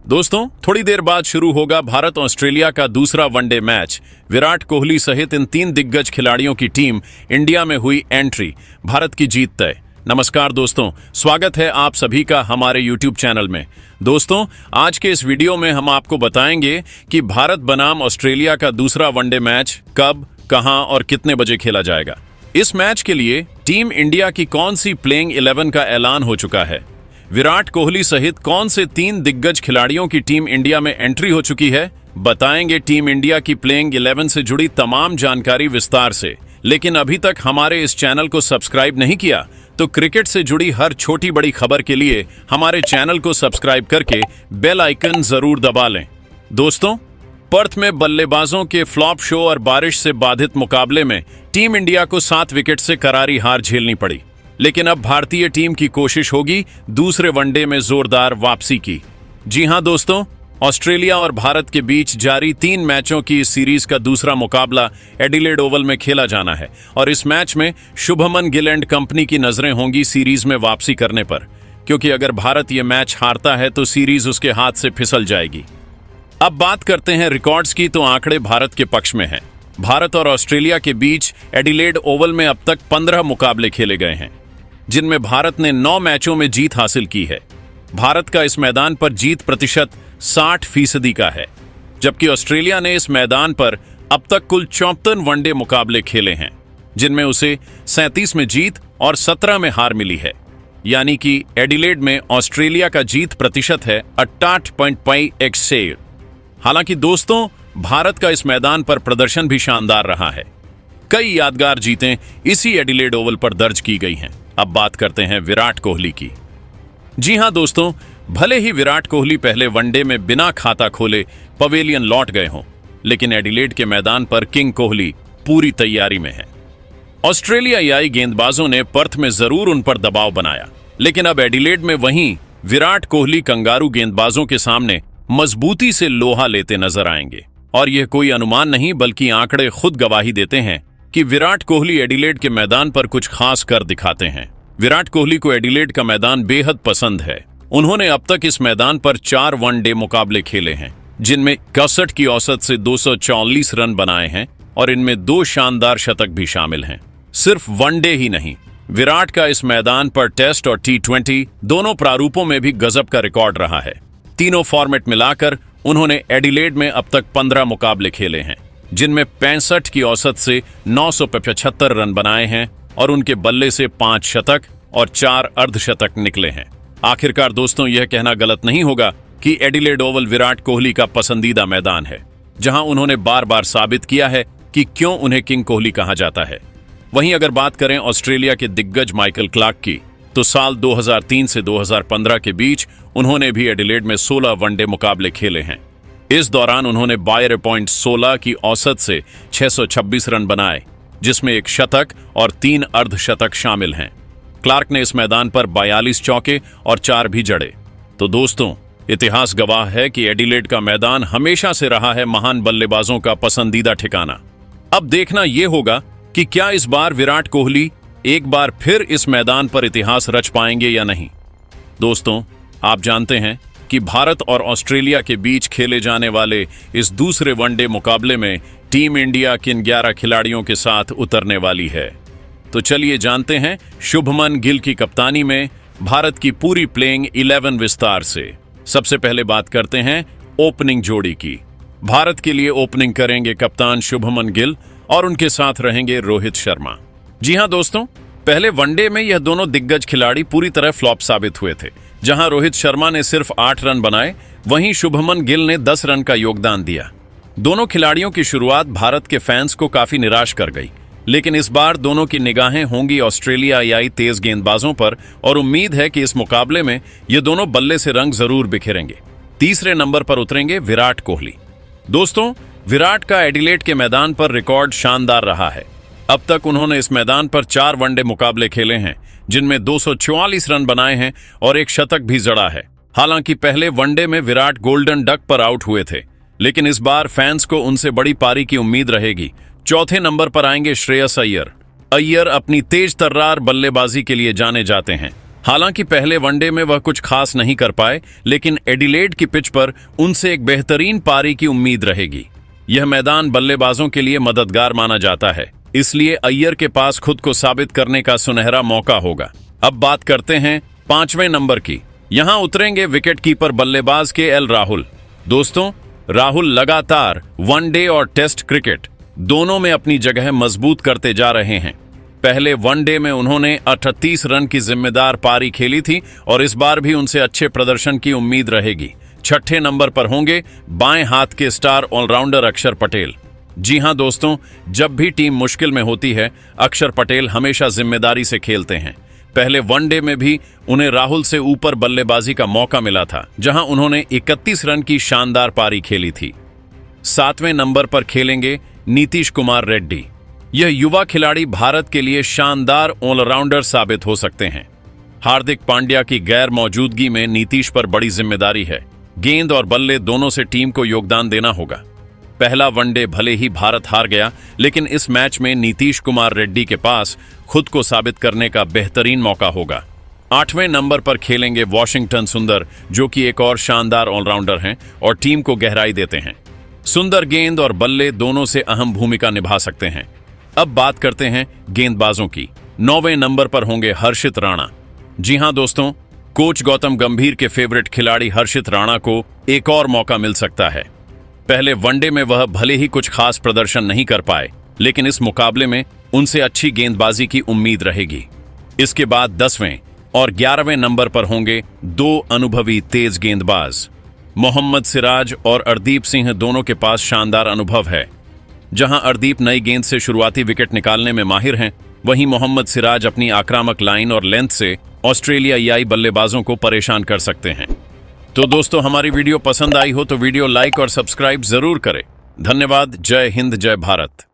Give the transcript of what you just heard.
दोस्तों, थोड़ी देर बाद शुरू होगा भारत ऑस्ट्रेलिया का दूसरा वनडे मैच। विराट कोहली सहित इन 3 दिग्गज खिलाड़ियों की टीम इंडिया में हुई एंट्री, भारत की जीत तय। नमस्कार दोस्तों, स्वागत है आप सभी का हमारे YouTube चैनल में। दोस्तों, आज के इस वीडियो में हम आपको बताएंगे कि भारत बनाम ऑस्ट्रेलिया का दूसरा वनडे मैच कब, कहां और कितने बजे खेला जाएगा। इस मैच के लिए टीम इंडिया की कौन सी प्लेइंग 11 का ऐलान हो चुका है, विराट कोहली सहित कौन से 3 दिग्गज खिलाड़ियों की टीम इंडिया में एंट्री हो चुकी है, बताएंगे टीम इंडिया की प्लेइंग 11 से जुड़ी तमाम जानकारी विस्तार से। लेकिन अभी तक हमारे इस चैनल को सब्सक्राइब नहीं किया तो क्रिकेट से जुड़ी हर छोटी बड़ी खबर के लिए हमारे चैनल को सब्सक्राइब करके बेल आइकन जरूर दबा लें। दोस्तों, पर्थ में बल्लेबाजों के फ्लॉप शो और बारिश से बाधित मुकाबले में टीम इंडिया को 7 विकेट से करारी हार झेलनी पड़ी। लेकिन अब भारतीय टीम की कोशिश होगी दूसरे वनडे में जोरदार वापसी की। जी हां दोस्तों, ऑस्ट्रेलिया और भारत के बीच जारी 3 मैचों की इस सीरीज का दूसरा मुकाबला एडिलेड ओवल में खेला जाना है और इस मैच में शुभमन गिल एंड कंपनी की नजरें होंगी सीरीज में वापसी करने पर, क्योंकि अगर भारत ये मैच हारता है तो सीरीज उसके हाथ से फिसल जाएगी। अब बात करते हैं रिकॉर्ड्स की, तो आंकड़े भारत के पक्ष में हैं। भारत और ऑस्ट्रेलिया के बीच एडिलेड ओवल में अब तक 15 मुकाबले खेले गए हैं, जिनमें भारत ने 9 मैचों में जीत हासिल की है। भारत का इस मैदान पर जीत प्रतिशत 60% का है, जबकि ऑस्ट्रेलिया ने इस मैदान पर अब तक कुल 54 वनडे मुकाबले खेले हैं, जिनमें उसे 37 में जीत और 17 में हार मिली है। यानी कि एडिलेड में ऑस्ट्रेलिया का जीत प्रतिशत है 88.5%। हालांकि दोस्तों, भारत का इस मैदान पर प्रदर्शन भी शानदार रहा है। कई यादगार जीतें इसी एडिलेड ओवल पर दर्ज की गई हैं। अब बात करते हैं विराट कोहली की। जी हां दोस्तों, भले ही विराट कोहली पहले वनडे में बिना खाता खोले पवेलियन लौट गए हों, लेकिन एडिलेड के मैदान पर किंग कोहली पूरी तैयारी में है। ऑस्ट्रेलियाई गेंदबाजों ने पर्थ में जरूर उन पर दबाव बनाया, लेकिन अब एडिलेड में वहीं विराट कोहली कंगारू गेंदबाजों के सामने मजबूती से लोहा लेते नजर आएंगे। और यह कोई अनुमान नहीं बल्कि आंकड़े खुद गवाही देते हैं कि विराट कोहली एडिलेड के मैदान पर कुछ खास कर दिखाते हैं। विराट कोहली को एडिलेड का मैदान बेहद पसंद है। उन्होंने अब तक इस मैदान पर 4 वनडे मुकाबले खेले हैं, जिनमें 61 की औसत से 244 रन बनाए हैं और इनमें 2 शानदार शतक भी शामिल हैं। सिर्फ वनडे ही नहीं, विराट का इस मैदान पर टेस्ट और T20 दोनों प्रारूपों में भी गजब का रिकॉर्ड रहा है। तीनों फॉर्मेट मिलाकर उन्होंने एडिलेड में अब तक 15 मुकाबले खेले हैं, जिनमें 65 की औसत से 975 रन बनाए हैं और उनके बल्ले से 5 शतक और 4 अर्धशतक निकले हैं। आखिरकार दोस्तों, यह कहना गलत नहीं होगा कि एडिलेड ओवल विराट कोहली का पसंदीदा मैदान है, जहां उन्होंने बार बार साबित किया है कि क्यों उन्हें किंग कोहली कहा जाता है। वहीं अगर बात करें ऑस्ट्रेलिया के दिग्गज माइकल क्लार्क की, तो साल 2003 से 2015 के बीच उन्होंने भी एडिलेड में 16 वनडे मुकाबले खेले हैं। इस दौरान उन्होंने 12.16 की औसत से 626 रन बनाए, जिसमें 1 शतक और 3 अर्धशतक शामिल हैं। क्लार्क ने इस मैदान पर 42 चौके और 4 भी जड़े। तो दोस्तों, इतिहास गवाह है कि एडिलेड का मैदान हमेशा से रहा है महान बल्लेबाजों का पसंदीदा ठिकाना। अब देखना यह होगा कि क्या इस बार विराट कोहली एक बार फिर इस मैदान पर इतिहास रच पाएंगे या नहीं। दोस्तों, आप जानते हैं कि भारत और ऑस्ट्रेलिया के बीच खेले जाने वाले इस दूसरे वनडे मुकाबले में टीम इंडिया किन 11 खिलाड़ियों के साथ उतरने वाली है। तो चलिए जानते हैं शुभमन गिल की कप्तानी में भारत की पूरी प्लेइंग 11 विस्तार से। सबसे पहले बात करते हैं ओपनिंग जोड़ी की। भारत के लिए ओपनिंग करेंगे कप्तान शुभमन गिल और उनके साथ रहेंगे रोहित शर्मा। जी हां दोस्तों, पहले वनडे में यह दोनों दिग्गज खिलाड़ी पूरी तरह फ्लॉप साबित हुए थे। जहां रोहित शर्मा ने सिर्फ 8 रन बनाए, वहीं शुभमन गिल ने 10 रन का योगदान दिया। दोनों खिलाड़ियों की शुरुआत भारत के फैंस को काफी निराश कर गई, लेकिन इस बार दोनों की निगाहें होंगी ऑस्ट्रेलियाई तेज गेंदबाजों पर और उम्मीद है कि इस मुकाबले में ये दोनों बल्ले से रंग जरूर बिखेरेंगे। तीसरे नंबर पर उतरेंगे विराट कोहली। दोस्तों, विराट का एडिलेड के मैदान पर रिकॉर्ड शानदार रहा है। अब तक उन्होंने इस मैदान पर 4 वनडे मुकाबले खेले हैं, जिनमें 244 रन बनाए हैं और 1 शतक भी जड़ा है। हालांकि पहले वनडे में विराट गोल्डन डक पर आउट हुए थे, लेकिन इस बार फैंस को उनसे बड़ी पारी की उम्मीद रहेगी। चौथे नंबर पर आएंगे श्रेयस अय्यर। अय्यर अपनी तेज तर्रार बल्लेबाजी के लिए जाने जाते हैं हालांकि पहले वनडे में वह कुछ खास नहीं कर पाए, लेकिन एडिलेड की पिच पर उनसे एक बेहतरीन पारी की उम्मीद रहेगी। यह मैदान बल्लेबाजों के लिए मददगार माना जाता है, इसलिए अय्यर के पास खुद को साबित करने का सुनहरा मौका होगा। अब बात करते हैं 5वें नंबर की। यहां उतरेंगे विकेटकीपर बल्लेबाज KL राहुल। दोस्तों, राहुल लगातार वनडे और टेस्ट क्रिकेट दोनों में अपनी जगह मजबूत करते जा रहे हैं। पहले वनडे में उन्होंने 38 रन की जिम्मेदार पारी खेली थी और इस बार भी उनसे अच्छे प्रदर्शन की उम्मीद रहेगी। 6ठे नंबर पर होंगे बाएं हाथ के स्टार ऑलराउंडर अक्षर पटेल। जी हां दोस्तों, जब भी टीम मुश्किल में होती है, अक्षर पटेल हमेशा जिम्मेदारी से खेलते हैं। पहले वनडे में भी उन्हें राहुल से ऊपर बल्लेबाजी का मौका मिला था, जहां उन्होंने 31 रन की शानदार पारी खेली थी। 7वें नंबर पर खेलेंगे नीतीश कुमार रेड्डी। यह युवा खिलाड़ी भारत के लिए शानदार ऑलराउंडर साबित हो सकते हैं। हार्दिक पांड्या की गैर मौजूदगी में नीतीश पर बड़ी जिम्मेदारी है। गेंद और बल्ले दोनों से टीम को योगदान देना होगा। पहला वनडे भले ही भारत हार गया, लेकिन इस मैच में नीतीश कुमार रेड्डी के पास खुद को साबित करने का बेहतरीन मौका होगा। 8वें नंबर पर खेलेंगे वॉशिंगटन सुंदर, जो कि एक और शानदार ऑलराउंडर हैं और टीम को गहराई देते हैं। सुंदर गेंद और बल्ले दोनों से अहम भूमिका निभा सकते हैं। अब बात करते हैं गेंदबाजों की। 9वें नंबर पर होंगे हर्षित राणा। जी हां दोस्तों, कोच गौतम गंभीर के फेवरेट खिलाड़ी हर्षित राणा को एक और मौका मिल सकता है। पहले वनडे में वह भले ही कुछ खास प्रदर्शन नहीं कर पाए, लेकिन इस मुकाबले में उनसे अच्छी गेंदबाजी की उम्मीद रहेगी। इसके बाद 10वें और 11वें नंबर पर होंगे 2 अनुभवी तेज गेंदबाज। मोहम्मद सिराज और अर्दीप सिंह दोनों के पास शानदार अनुभव है। जहां अर्दीप नई गेंद से शुरुआती विकेट निकालने में माहिर हैं, वहीं मोहम्मद सिराज अपनी आक्रामक लाइन और लेंथ से ऑस्ट्रेलियाई बल्लेबाजों को परेशान कर सकते हैं। तो दोस्तों, हमारी वीडियो पसंद आई हो तो वीडियो लाइक और सब्सक्राइब जरूर करें। धन्यवाद। जय हिंद, जय भारत।